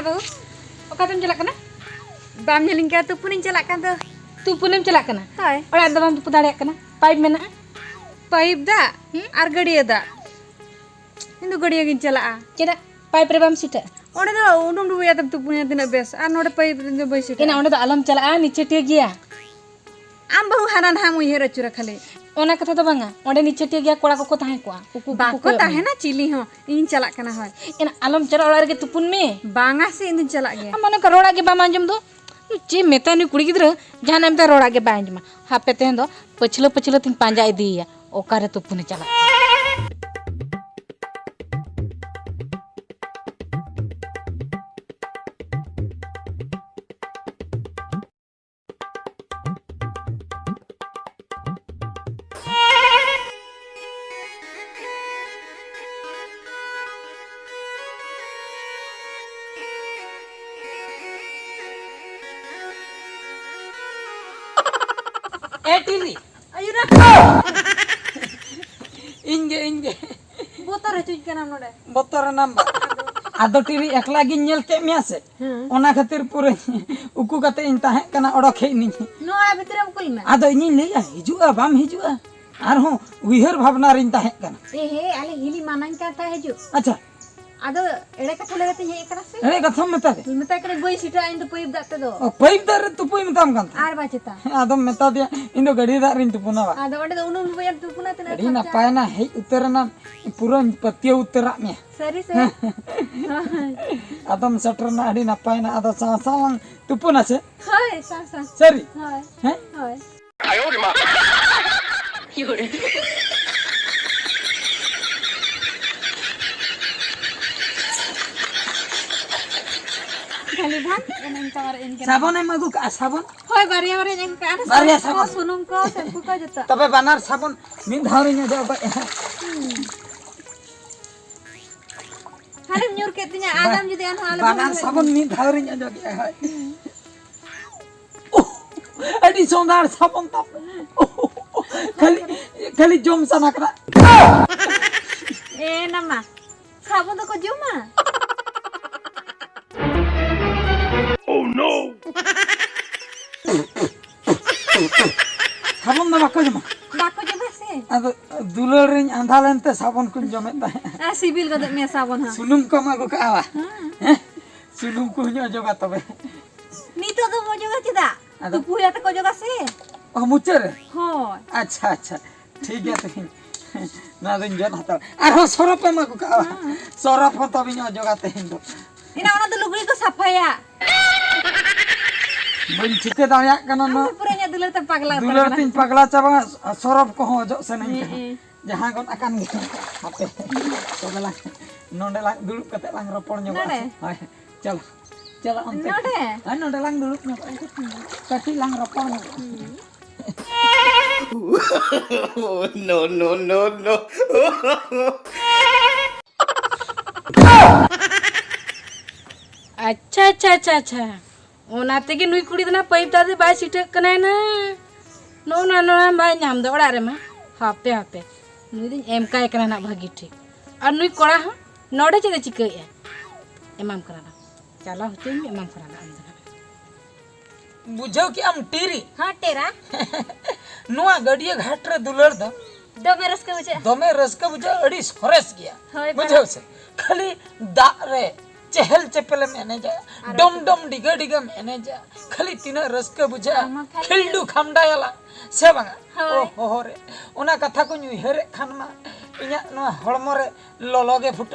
bahu. Oka tem celak kana? Bam nyeling ka tupunin celak kan tuh. Tupunim celak kana? Hai. Ora da bam tupu dareyak kana? Pipe mena? Pipe da? Ar gadiya da. Indu gadiya gin celak. Ceda pipe re bam sita. Ora da undum du ya tab tupunya tina bes. Ar node pipe tina bai sita. Ina onde da alam celak niche te giya. Am bahu hanan ham uihera chura khale. Ona katha do banga onde niche te giya kola ko tahe ko bako tahe na chili ho in chalak kana hoy ina alam chara ola rege tupun me banga se in chalak ge amane ka roda ge ba manjum do che meta ni kudi gidra jana meta roda ge ba anjuma hape te do pachlo tin panja idiya okare tupun chalak TV. Ayo na. Inge. Botor cuy kana node. Botor namba. Ado TV ekla gi nyel ke me ase. Ona khatir pure uku kate in tahe kana odok he ni. No a bhitre ukul me. Ado ini leya hijua bam hijua. Ar ho uihar bhavna rin tahe kana. He ale hili manan ka ta hiju. Acha. Ado ere katha legate he kana se. Ere katha meta de. Meta kare goi sita in to pipe datte do. Pipe dar tu pui metam kan. Ar bacheta. Ado meta dia indo gadi dar rin tu puna ba. Ado onde unun bayar tu puna tena. Adi na paena he uterana pura patiya utera me. Sari se. Adam satrana adi na paena ado salang tu puna se. Hai sa. Sari. Hai. He? Hai. Ayo de ma. Yore. Kali bhan eneng tawar enke sabon em agu ka sabon hoy bariya eneng ka ana bariya sabon sunum ko shampoo ko jota tabe banar sabon min dhari nya jaw ba harim nyur ke tinya adam judi an hal banar sabon min dhari nya jaw hoy adi sondar sabon tap kali jom sana kra nama sabon to ko joma Oh no! Sabon na bako jama. Bako jama se. Ado dular ring andhalente sabon kun jome ta. Sibil gade me sabon ha. Sunum ko ma ko ka. Sunum ko nyo joga tobe. Nito to mo joga chida. Tu puya ta ko joga se. Oh mucher. Ho. Acha. ठीक है तो ना दिन जन हता. Ar ho sorop ma ko ka. Sorop ho to binyo joga te hindo. Ina ona to lugri ko safaya. Bun chite daya kana no puranya dular ta pagla dular tin pagla chaba sorop ko ho jo se nahi jahan kon akan gitu hape to bala nonde lang dulu kate lang ropor nyoba hai chalo onte hai nonde lang dulu kati lang ropor no अच्छा ओनाते के नुई कुड़ी ना pipe दादे bye setae कने ना no bye नाम दो ओड़ा रे मा हापे नुई दिन एम काय कना ना भागी ठीक और नुई कोड़ा ह नोडे चेदे चिकय एमाम करा चला होते में एमाम करा बुझो कि हम टीरी हां टेरा नुआ गडिया घाट रे दुलर दो दमे रसका बुझा अड़ी सरस गया बुझो से खाली दा रे चहल चपल मैंने जा डम डिगा मैंने जा खाली तीना रसके बुझा खिलडू खमडायला से बांगा ओ हो रे ओना कथा को न्यू हेरे खानमा इया नो हड़मो रे ललोगे foot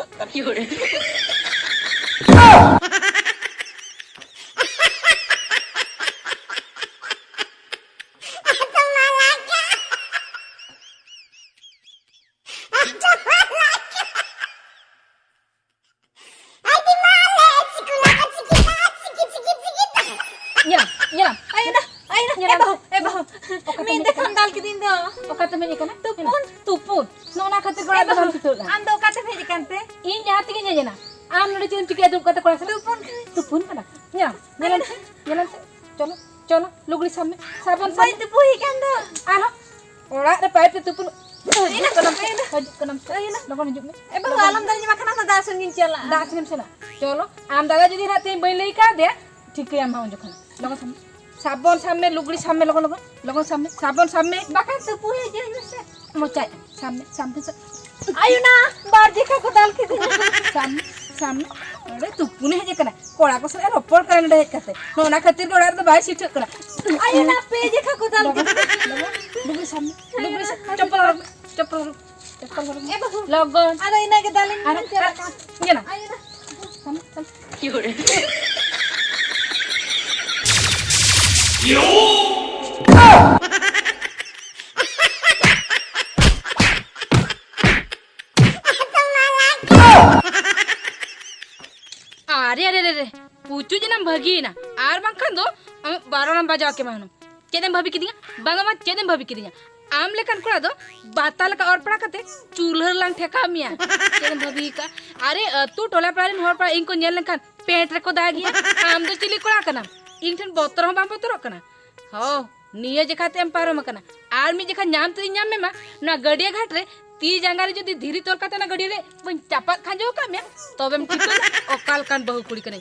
tupun nona khatir gora da bantu to ando kate pheji kante in jahat ke jena am nodi chim chike tu kate kora tupun kana jalan cholo lugri samme sabon sai tupu hi kando aha ora re pipe tupun लोगन हिजुग में ए बाबू आलम दानी माखना तो दासन गिन चला दासन चला चलो आम दादा जदी ना ते बई लई का दे ठीक है हम हां जखन लगन साबन सामने लुगड़ी सामने लगन सामने साबन सामने बाका तो पुहे जे से मोचाई सामने आयु ना बार देखा को दाल के सामने अरे तू पुने हे जे कना कोड़ा को से रोपड़ करन दे कते नोना खातिर कोड़ा तो बाय सीट कना आयु ना पे देखा को दाल के लुगड़ी सामने लुगड़ी चप्पल ए बाबू लगन अरे इना के दालिन अरे ये ना आयु ना सामने क्यों रे यो अरे अरे अरे पूछू जनम भगी ना आर बांखन दो 12 नंबर बजा के मानो चेदम भाभी किदिया बांगमा चेदम भाभी किदिया आम लेकन कोड़ा दो बाताल का और पड़ा कते चूल्हर लांग ठेका मिया चेदम भाभी का अरे तू टोला प्रालिन होर पड़ा इनको नेल लेकन पेट रे को दागिया आम दो चिली कोड़ा कना इन ठन बोतर हो बाम बोतर कना हो निये जखाते एम पारो मकना आर मी जखा नाम तो नाम में मा ना गडिया घाट रे ती जंगा रे जदी धीरी तोर काते ना गडिया रे बन चापा खाजो का मैं तबेम ठीक ओकाल कान बहु कुड़ी कने